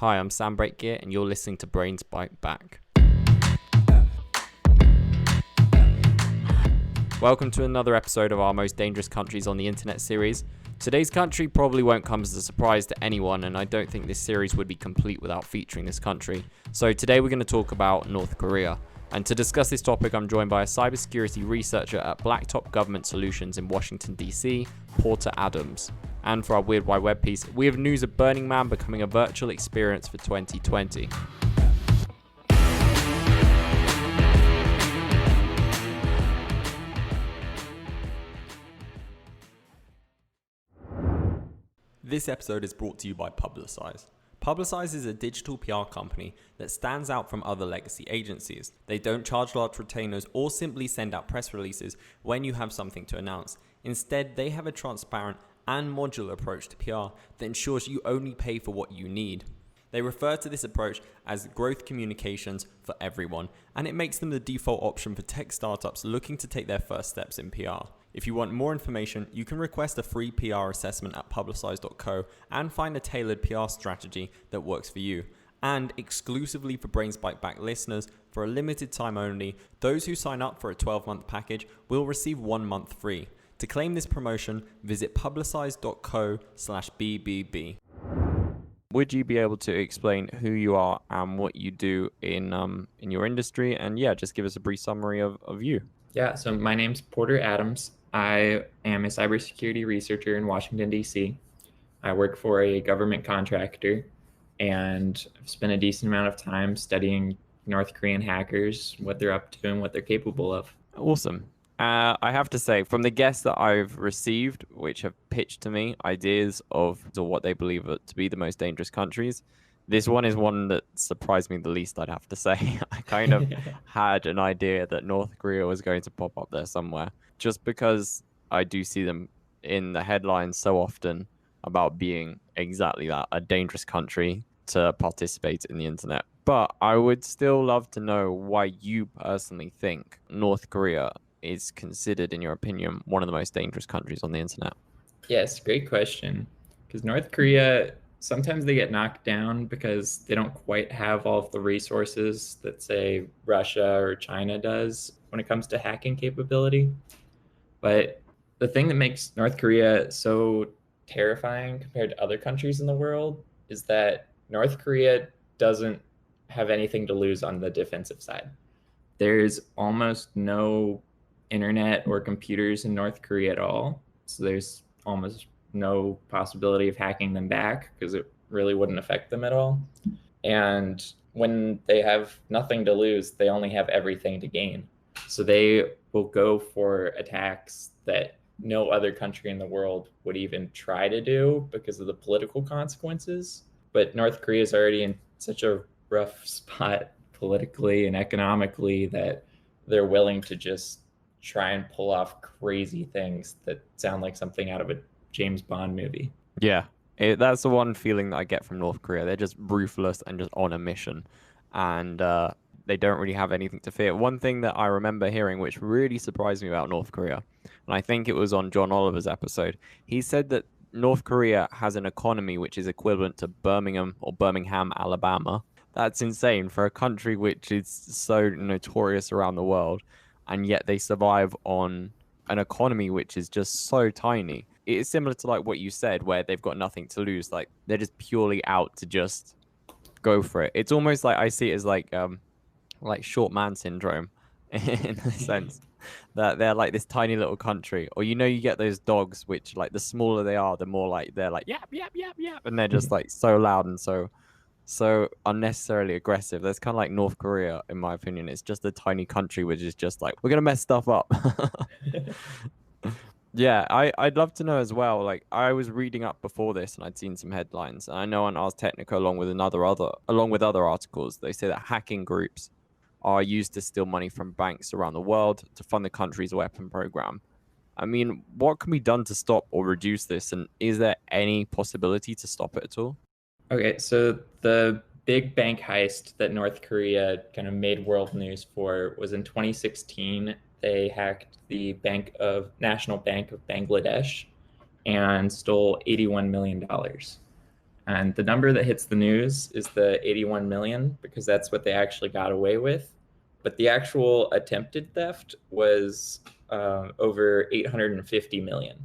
Hi, I'm Sam Breakgear, and you're listening to Brains Bite Back. Welcome to another episode of our Most Dangerous Countries on the Internet series. Today's country probably won't come as a surprise to anyone, and I don't think this series would be complete without featuring this country. So today we're going to talk about North Korea. And to discuss this topic, I'm joined by a cybersecurity researcher at Blacktop Government Solutions in Washington, D.C., Porter Adams. And for our Weird Wide Web piece, we have news of Burning Man becoming a virtual experience for 2020. This episode is brought to you by Publicize. Publicize is a digital PR company that stands out from other legacy agencies. They don't charge large retainers or simply send out press releases when you have something to announce. Instead, they have a transparent and modular approach to PR that ensures you only pay for what you need. They refer to this approach as growth communications for everyone, and it makes them the default option for tech startups looking to take their first steps in PR. If you want more information, you can request a free PR assessment at publicize.co and find a tailored PR strategy that works for you. And exclusively for Brains Bite Back listeners, for a limited time only, those who sign up for a 12-month package will receive 1 month free. To claim this promotion, visit publicize.co/BBB. Would you be able to explain who you are and what you do in your industry? And yeah, just give us a brief summary of you. Yeah, so my name's Porter Adams. I am a cybersecurity researcher in Washington, D.C. I work for a government contractor, and I've spent a decent amount of time studying North Korean hackers, what they're up to and what they're capable of. Awesome. I have to say, from the guests that I've received, which have pitched to me ideas of what they believe to be the most dangerous countries, this one is one that surprised me the least, I'd have to say. I kind of had an idea that North Korea was going to pop up there somewhere, just because I do see them in the headlines so often about being exactly that, a dangerous country to participate in the internet. But I would still love to know why you personally think North Korea is considered, in your opinion, one of the most dangerous countries on the internet. Yes, great question. Because North Korea, sometimes they get knocked down because they don't quite have all of the resources that, say, Russia or China does when it comes to hacking capability. But the thing that makes North Korea so terrifying compared to other countries in the world is that North Korea doesn't have anything to lose on the defensive side. There's almost no internet or computers in North Korea at all. So there's almost no possibility of hacking them back because it really wouldn't affect them at all. And when they have nothing to lose, they only have everything to gain. So they will go for attacks that no other country in the world would even try to do because of the political consequences. But North Korea is already in such a rough spot politically and economically that they're willing to just try and pull off crazy things that sound like something out of a James Bond movie. Yeah, that's the one feeling that I get from North Korea. They're just ruthless and just on a mission, and they don't really have anything to fear. One thing that I remember hearing, which really surprised me about North Korea, and I think it was on John Oliver's episode, he said that North Korea has an economy which is equivalent to Birmingham, Alabama. That's insane for a country which is so notorious around the world, and yet they survive on an economy which is just so tiny. It is similar to like what you said, where they've got nothing to lose. Like they're just purely out to just go for it. It's almost like I see it as like short man syndrome in a sense that they're like this tiny little country. Or you get those dogs which like the smaller they are, the more like they're like yap yap yap yap, and they're just like so loud and so unnecessarily aggressive. That's kind of like North Korea, in my opinion. It's just a tiny country which is just like, we're gonna mess stuff up. Yeah, I'd love to know as well. Like I was reading up before this, and I'd seen some headlines. And I know on Ars Technica, along with other articles, they say that hacking groups are used to steal money from banks around the world to fund the country's weapon program. I mean, what can be done to stop or reduce this? And is there any possibility to stop it at all? Okay, so the big bank heist that North Korea kind of made world news for was in 2016. They hacked the National Bank of Bangladesh and stole $81 million. And the number that hits the news is the 81 million because that's what they actually got away with. But the actual attempted theft was over 850 million.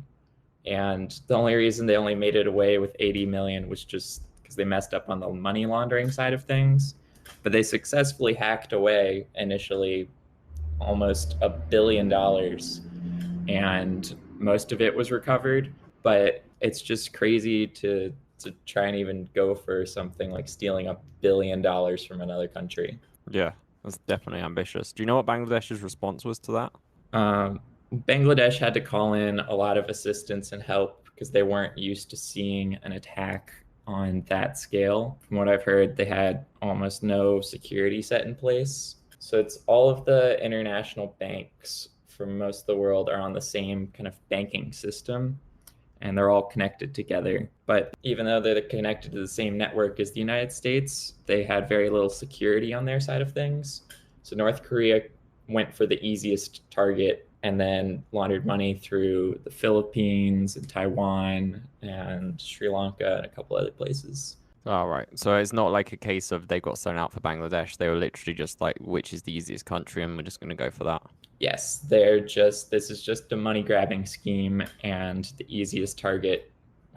And the only reason they only made it away with 80 million was just because they messed up on the money laundering side of things. But they successfully hacked away initially almost $1 billion, and most of it was recovered. But it's just crazy to try and even go for something like stealing $1 billion from another country. Yeah, that's definitely ambitious. Do you know what Bangladesh's response was to that? Bangladesh had to call in a lot of assistance and help because they weren't used to seeing an attack on that scale. From what I've heard, they had almost no security set in place. So it's all of the international banks from most of the world are on the same kind of banking system, and they're all connected together. But even though they're connected to the same network as the United States, they had very little security on their side of things. So North Korea went for the easiest target and then laundered money through the Philippines and Taiwan and Sri Lanka and a couple other places. All right. So it's not like a case of they got sewn out for Bangladesh. They were literally just like, which is the easiest country, and we're just going to go for that. Yes, this is just a money grabbing scheme, and the easiest target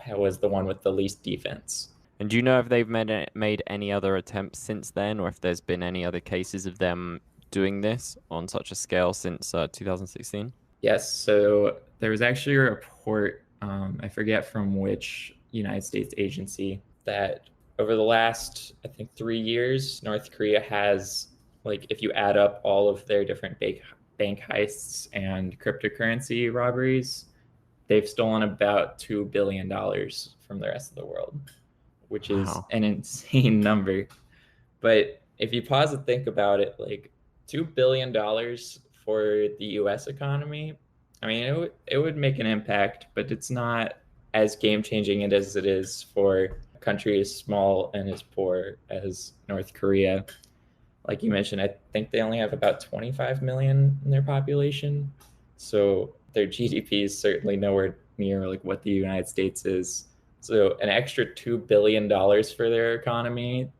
was the one with the least defense. And do you know if they've made any other attempts since then, or if there's been any other cases of them doing this on such a scale since 2016? Yes, so there was actually a report, I forget from which United States agency, that over the last, I think, 3 years, North Korea has, like, if you add up all of their different bank heists and cryptocurrency robberies, they've stolen about $2 billion from the rest of the world, which is Wow. an insane number. But if you pause and think about it, like $2 billion for the US economy, I mean, it would make an impact, but it's not as game changing as it is for a country as small and as poor as North Korea. Like you mentioned, I think they only have about 25 million in their population. So their GDP is certainly nowhere near like what the United States is. So an extra $2 billion for their economy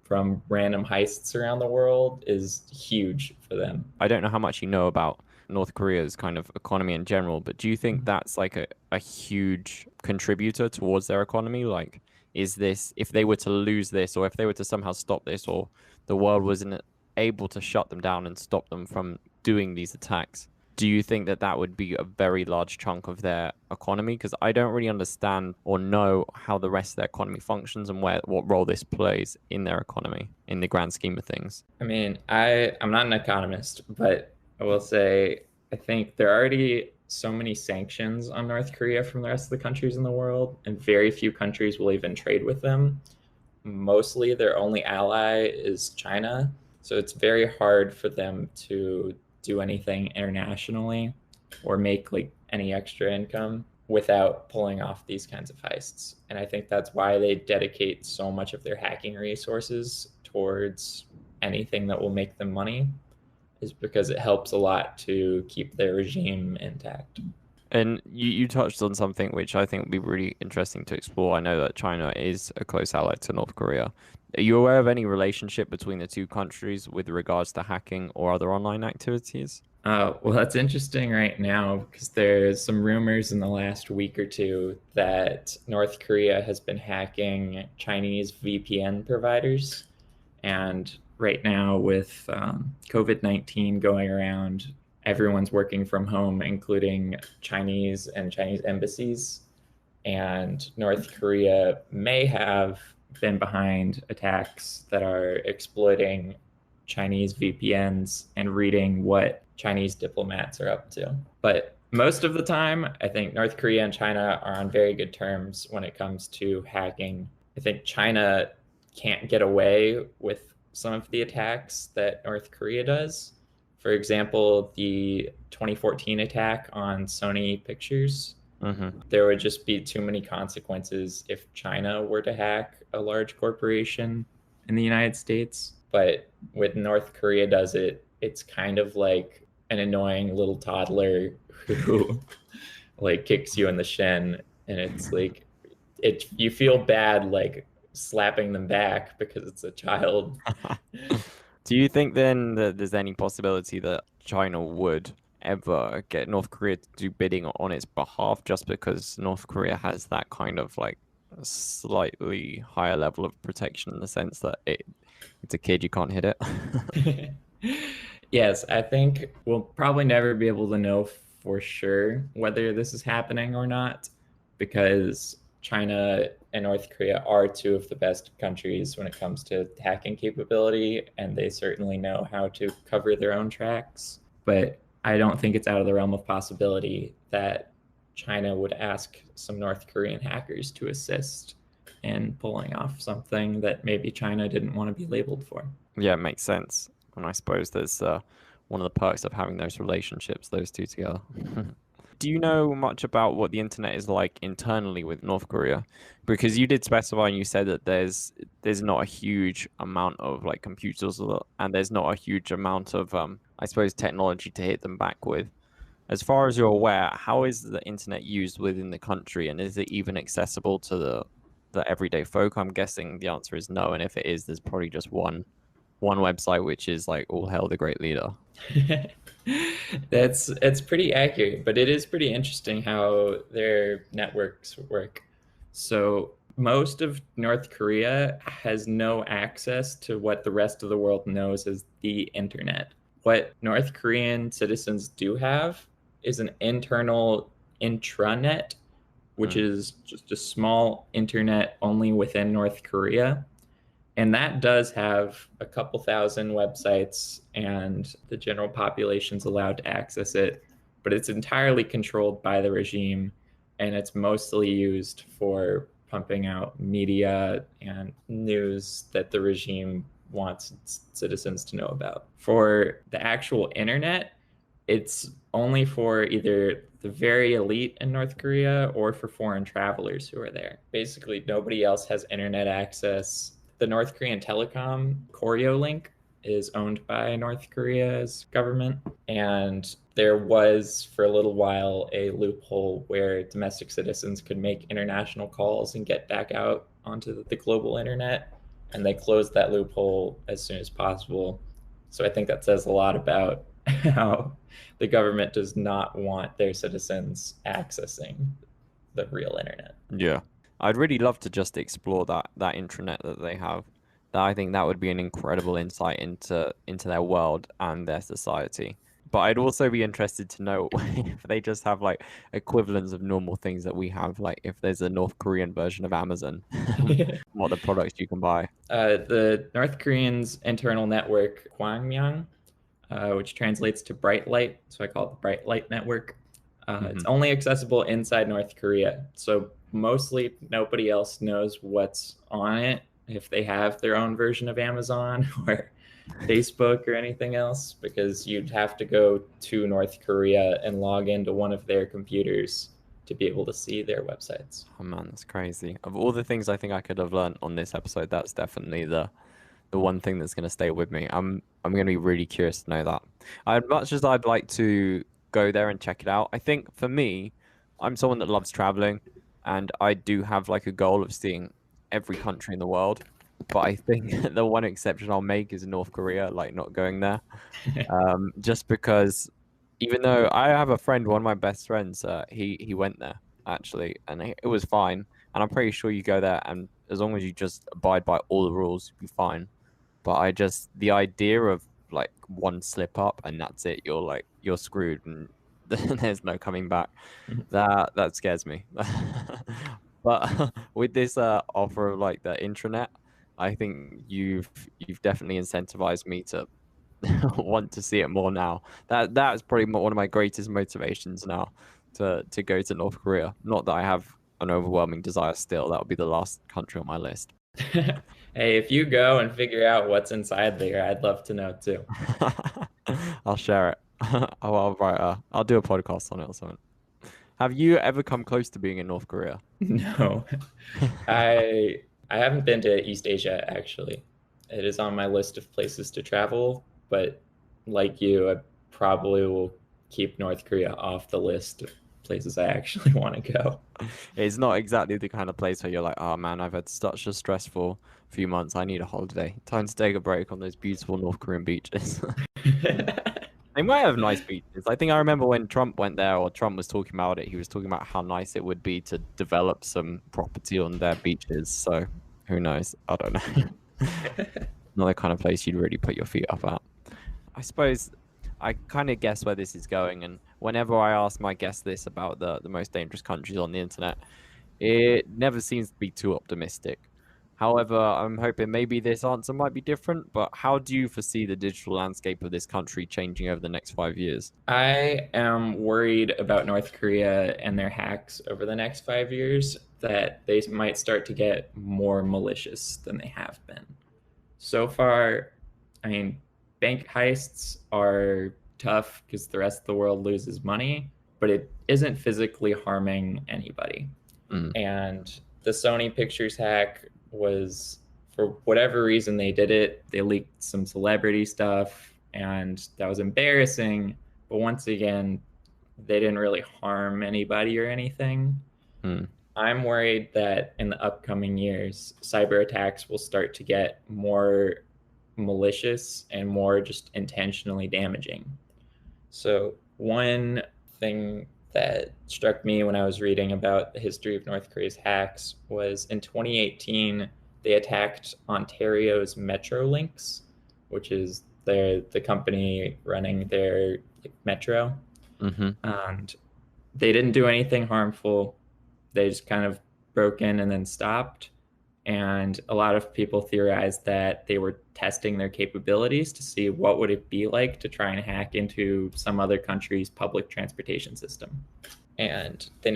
from random heists around the world is huge for them. I don't know how much you know about North Korea's kind of economy in general, but do you think that's like a huge contributor towards their economy? Like, is this, if they were to lose this, or if they were to somehow stop this, or the world wasn't able to shut them down and stop them from doing these attacks, do you think that that would be a very large chunk of their economy? Because I don't really understand or know how the rest of their economy functions and what role this plays in their economy in the grand scheme of things. I mean, I'm not an economist, but I will say I think there are already so many sanctions on North Korea from the rest of the countries in the world, and very few countries will even trade with them. Mostly their only ally is China. So it's very hard for them to do anything internationally or make like any extra income without pulling off these kinds of heists. And I think that's why they dedicate so much of their hacking resources towards anything that will make them money, is because it helps a lot to keep their regime intact. And you touched on something which I think would be really interesting to explore. I know that China is a close ally to North Korea. Are you aware of any relationship between the two countries with regards to hacking or other online activities? Well, that's interesting right now because there's some rumors in the last week or two that North Korea has been hacking Chinese VPN providers. And right now, with COVID-19 going around, everyone's working from home, including Chinese and Chinese embassies. And North Korea may have been behind attacks that are exploiting Chinese VPNs and reading what Chinese diplomats are up to. But most of the time, I think North Korea and China are on very good terms when it comes to hacking. I think China can't get away with some of the attacks that North Korea does. For example, the 2014 attack on Sony Pictures. There would just be too many consequences if China were to hack a large corporation in the United States. But when North Korea does it, it's kind of like an annoying little toddler who like kicks you in the shin, and it's like you feel bad like slapping them back because it's a child. Do you think then that there's any possibility that China would ever get North Korea to do bidding on its behalf just because North Korea has that kind of like slightly higher level of protection in the sense that it's a kid, you can't hit it? Yes, I think we'll probably never be able to know for sure whether this is happening or not, because China and North Korea are two of the best countries when it comes to hacking capability, and they certainly know how to cover their own tracks. But I don't think it's out of the realm of possibility that China would ask some North Korean hackers to assist in pulling off something that maybe China didn't want to be labeled for. Yeah, it makes sense. And I suppose there's one of the perks of having those relationships, those two together. Do you know much about what the internet is like internally with North Korea? Because you did specify and you said that there's not a huge amount of like computers and there's not a huge amount of I suppose technology to hit them back with. As far as you're aware, how is the internet used within the country and is it even accessible to the everyday folk? I'm guessing the answer is no, and if it is, there's probably just one website which is like all hail the great leader. That's pretty accurate, but it is pretty interesting how their networks work. So most of North Korea has no access to what the rest of the world knows as the internet. What North Korean citizens do have is an internal intranet, which Mm. is just a small internet only within North Korea. And that does have a couple thousand websites, and the general population's allowed to access it, but it's entirely controlled by the regime, and it's mostly used for pumping out media and news that the regime wants its citizens to know about. For the actual internet, it's only for either the very elite in North Korea or for foreign travelers who are there. Basically, nobody else has internet access. The North Korean telecom Koreolink is owned by North Korea's government, and there was for a little while a loophole where domestic citizens could make international calls and get back out onto the global internet, and they closed that loophole as soon as possible. So I think that says a lot about how the government does not want their citizens accessing the real internet. Yeah. I'd really love to just explore that intranet that they have. That I think that would be an incredible insight into their world and their society. But I'd also be interested to know if they just have like equivalents of normal things that we have, like if there's a North Korean version of Amazon, what the products you can buy. The North Koreans' internal network, Hwangmyang, which translates to bright light, so I call it the bright light network. It's only accessible inside North Korea, so mostly nobody else knows what's on it if they have their own version of Amazon or Facebook or anything else, because you'd have to go to North Korea and log into one of their computers to be able to see their websites. Oh man, that's crazy. Of all the things I think I could have learned on this episode, that's definitely the one thing that's going to stay with me. I'm going to be really curious to know that. As much as I'd like to go there and check it out, I think for me, I'm someone that loves traveling, and I do have like a goal of seeing every country in the world. But I think the one exception I'll make is North Korea, like not going there. Just because even though I have a friend, one of my best friends, he went there actually, and it was fine. And I'm pretty sure you go there, and as long as you just abide by all the rules, you'll be fine. But I just the idea of like one slip up and that's it, you're screwed, and there's no coming back. That scares me. But with this offer of like the intranet, I think you've definitely incentivized me to want to see it more now. That's probably one of my greatest motivations now to go to North Korea. Not that I have an overwhelming desire still. That would be the last country on my list. Hey, if you go and figure out what's inside there, I'd love to know too. I'll share it. I'll write. I'll do a podcast on it or something. Have you ever come close to being in North Korea? No, I haven't been to East Asia actually. It is on my list of places to travel, but like you, I probably will keep North Korea off the list places I actually want to go. It's not exactly the kind of place where you're like, oh man, I've had such a stressful few months. I need a holiday. Time to take a break on those beautiful North Korean beaches. They might have nice beaches. I think I remember when Trump went there, or Trump was talking about it, he was talking about how nice it would be to develop some property on their beaches. So who knows? I don't know. Not the kind of place you'd really put your feet up at. I suppose I kind of guess where this is going, and whenever I ask my guests this about the most dangerous countries on the internet, it never seems to be too optimistic. However, I'm hoping maybe this answer might be different, but how do you foresee the digital landscape of this country changing over the next 5 years? I am worried about North Korea and their hacks over the next 5 years, that they might start to get more malicious than they have been. So far, I mean, bank heists are tough because the rest of the world loses money, but it isn't physically harming anybody. Mm. And the Sony Pictures hack was, for whatever reason they did it, they leaked some celebrity stuff, and that was embarrassing. But once again, they didn't really harm anybody or anything. Mm. I'm worried that in the upcoming years, cyber attacks will start to get more malicious and more just intentionally damaging. So, one thing that struck me when I was reading about the history of North Korea's hacks was in 2018, they attacked Ontario's Metrolinx, which is the company running their metro. Mm-hmm. And they didn't do anything harmful. They just kind of broke in and then stopped. And a lot of people theorized that they were testing their capabilities to see what would it be like to try and hack into some other country's public transportation system. And they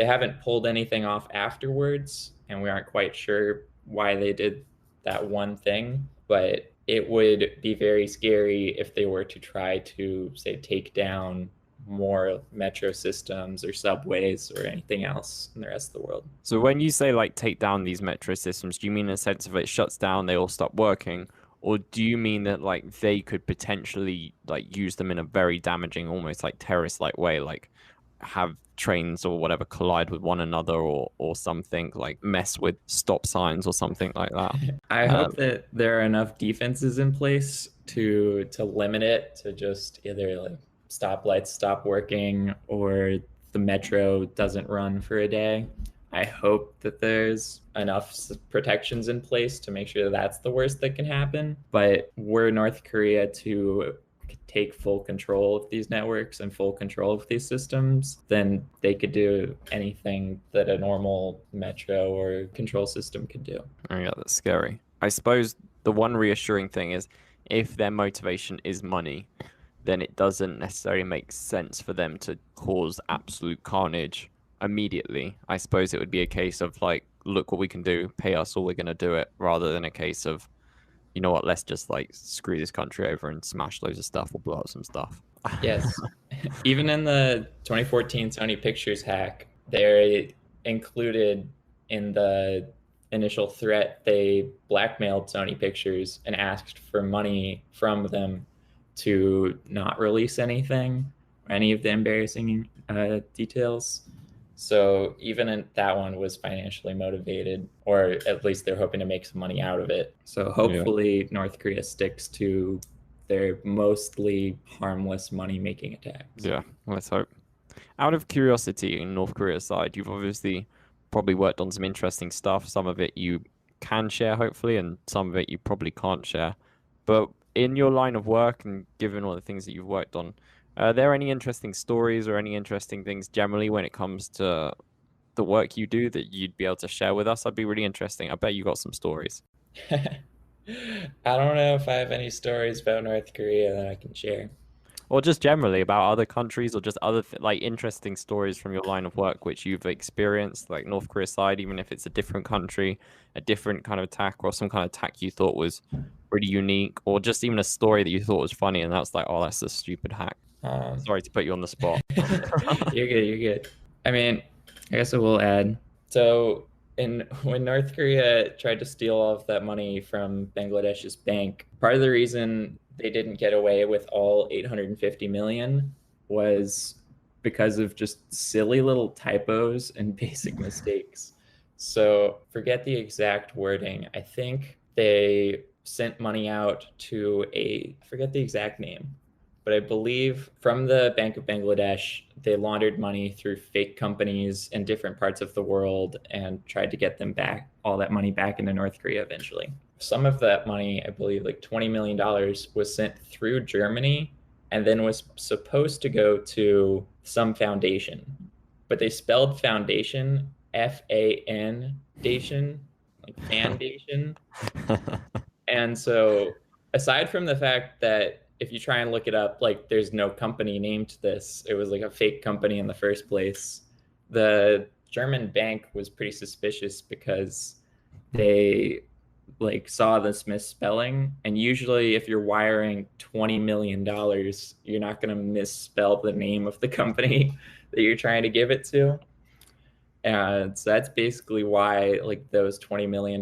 haven't pulled anything off afterwards, and we aren't quite sure why they did that one thing, but it would be very scary if they were to try to, say, take down more metro systems or subways or anything else in the rest of the world. So when you say like take down these metro systems, do you mean in a sense of it shuts down, they all stop working? Or do you mean that like they could potentially like use them in a very damaging, almost like terrorist-like way, like have trains or whatever collide with one another or something, like mess with stop signs or something like that? I hope that there are enough defenses in place to limit it to just either like stoplights stop working or the metro doesn't run for a day. I hope that there's enough protections in place to make sure that that's the worst that can happen. But were North Korea to take full control of these networks and full control of these systems, then they could do anything that a normal metro or control system could do. Oh yeah, that's scary. I suppose the one reassuring thing is if their motivation is money, then it doesn't necessarily make sense for them to cause absolute carnage immediately. I suppose it would be a case of like, look what we can do, pay us or we're going to do it, rather than a case of, you know what, let's just like screw this country over and smash loads of stuff or blow up some stuff. Yes. Even in the 2014 Sony Pictures hack, they're included in the initial threat. They blackmailed Sony Pictures and asked for money from them to not release anything or any of the embarrassing details. So even that one was financially motivated, or at least they're hoping to make some money out of it. So hopefully North Korea sticks to their mostly harmless money-making attacks. Yeah, let's hope. Out of curiosity, in North Korea's side, you've obviously probably worked on some interesting stuff. Some of it you can share, hopefully, and some of it you probably can't share. But in your line of work and given all the things that you've worked on, are there any interesting stories or any interesting things generally when it comes to the work you do that you'd be able to share with us? That'd be really interesting. I bet you got some stories. I don't know if I have any stories about North Korea that I can share. Or just generally about other countries or just other like interesting stories from your line of work which you've experienced, like North Korea side, even if it's a different country, a different kind of attack or some kind of attack you thought was pretty unique, or just even a story that you thought was funny and that's like, oh, that's a stupid hack. Sorry to put you on the spot. You're good. You're good. I mean, I guess I will add. So when North Korea tried to steal all of that money from Bangladesh's bank, part of the reason they didn't get away with all 850 million was because of just silly little typos and basic mistakes. So forget the exact wording. I think they sent money out to I forget the exact name, but I believe from the Bank of Bangladesh, they laundered money through fake companies in different parts of the world and tried to get them back, all that money back into North Korea eventually. Some of that money, I believe like $20 million, was sent through Germany and then was supposed to go to some foundation. But they spelled foundation Fan-dation, like foundation. And so, aside from the fact that if you try and look it up, like there's no company named this, it was like a fake company in the first place. The German bank was pretty suspicious because they like saw this misspelling, and usually if you're wiring $20 million, you're not going to misspell the name of the company that you're trying to give it to. And so that's basically why like those $20 million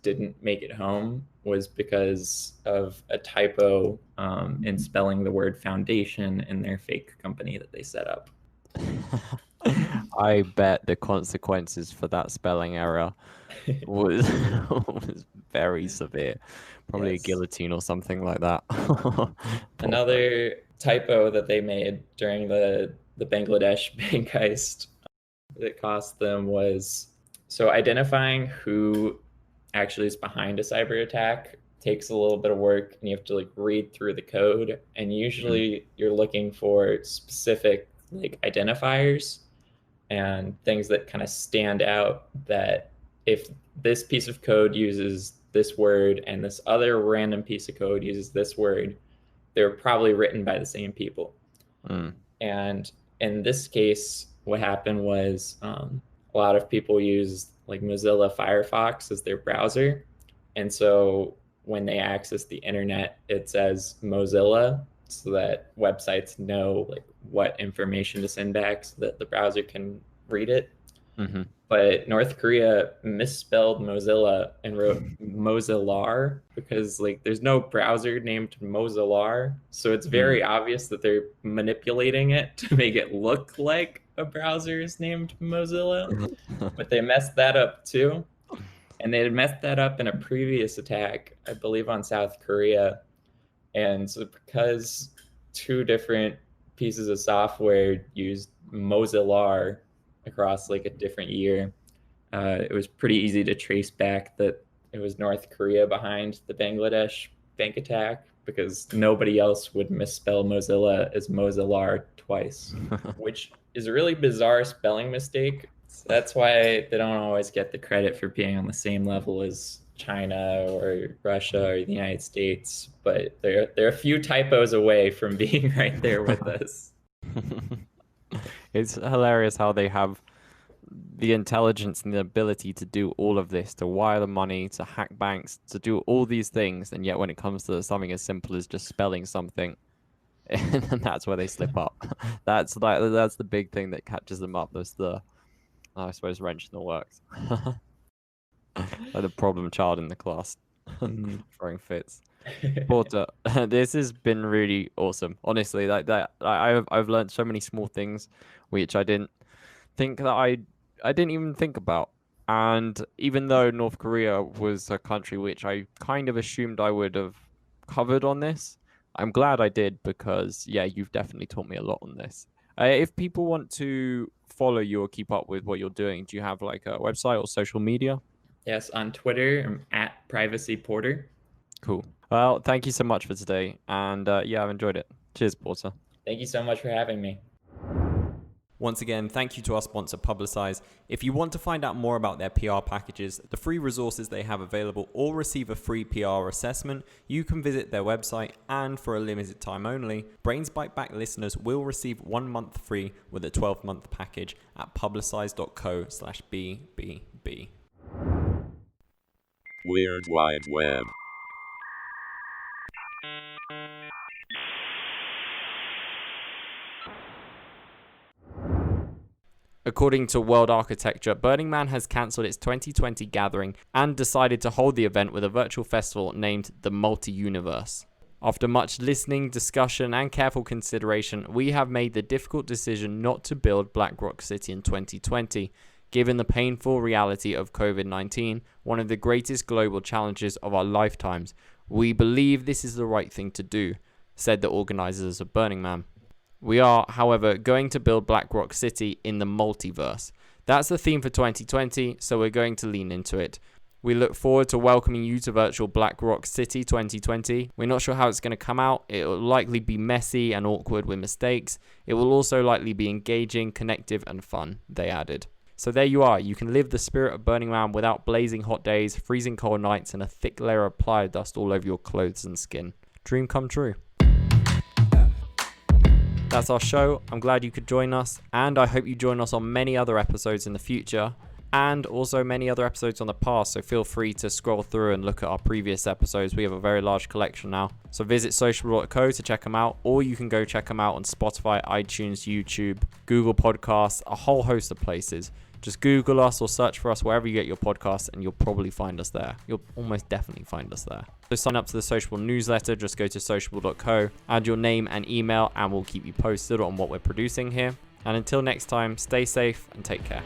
didn't make it home, was because of a typo in spelling the word foundation in their fake company that they set up. I bet the consequences for that spelling error was was very severe. Probably a Yes. guillotine or something like that. Another typo that they made during the Bangladesh bank heist that cost them was, so identifying who actually is behind a cyber attack takes a little bit of work, and you have to like read through the code, and usually you're looking for specific like identifiers and things that kind of stand out, that if this piece of code uses this word and this other random piece of code uses this word, they're probably written by the same people. And in this case, what happened was a lot of people use like Mozilla Firefox as their browser. And so when they access the internet, it says Mozilla, so that websites know like what information to send back so that the browser can read it. Mm-hmm. But North Korea misspelled Mozilla and wrote Mozillar, because like there's no browser named Mozillar. So it's very obvious that they're manipulating it to make it look like a browser is named Mozilla. But they messed that up too. And they had messed that up in a previous attack, I believe on South Korea. And so because two different pieces of software used Mozillar across like a different year, it was pretty easy to trace back that it was North Korea behind the Bangladesh bank attack, because nobody else would misspell Mozilla as Mozillar twice, which is a really bizarre spelling mistake. That's why they don't always get the credit for being on the same level as China or Russia or the United States, but they're a few typos away from being right there with us. It's hilarious how they have the intelligence and the ability to do all of this, to wire the money, to hack banks, to do all these things, and yet when it comes to something as simple as just spelling something, and that's where they slip up. That's the big thing that catches them up. That's the, I suppose, wrench in the works. Like the problem child in the class, throwing fits. Porter, this has been really awesome. Honestly, like that, I've learned so many small things which I didn't think that I didn't even think about. And even though North Korea was a country which I kind of assumed I would have covered on this, I'm glad I did, because yeah, you've definitely taught me a lot on this. If people want to follow you or keep up with what you're doing, do you have like a website or social media? Yes, on Twitter, I'm at Privacy Porter. Cool. Well, thank you so much for today. And yeah, I've enjoyed it. Cheers, Porter. Thank you so much for having me. Once again, thank you to our sponsor, Publicize. If you want to find out more about their PR packages, the free resources they have available, or receive a free PR assessment, you can visit their website. And for a limited time only, Brains Bite Back listeners will receive 1 month free with a 12-month package at publicize.co/BBB. Weird Wide Web. According to World Architecture, Burning Man has cancelled its 2020 gathering and decided to hold the event with a virtual festival named the Multi-Universe. After much listening, discussion, and careful consideration, we have made the difficult decision not to build BlackRock City in 2020, given the painful reality of COVID-19, one of the greatest global challenges of our lifetimes. We believe this is the right thing to do, said the organizers of Burning Man. We are, however, going to build BlackRock City in the multiverse. That's the theme for 2020, so we're going to lean into it. We look forward to welcoming you to virtual BlackRock City 2020. We're not sure how it's going to come out. It will likely be messy and awkward with mistakes. It will also likely be engaging, connective, and fun, they added. So there you are. You can live the spirit of Burning Man without blazing hot days, freezing cold nights, and a thick layer of playa dust all over your clothes and skin. Dream come true. That's our show. I'm glad you could join us, and I hope you join us on many other episodes in the future, and also many other episodes on the past, so feel free to scroll through and look at our previous episodes. We have a very large collection now, so visit sociable.co to check them out, or you can go check them out on Spotify, iTunes, YouTube, Google Podcasts, a whole host of places. Just Google us or search for us wherever you get your podcasts, and you'll probably find us there. You'll almost definitely find us there. So sign up to the Sociable newsletter. Just go to sociable.co, add your name and email, and we'll keep you posted on what we're producing here. And until next time, stay safe and take care.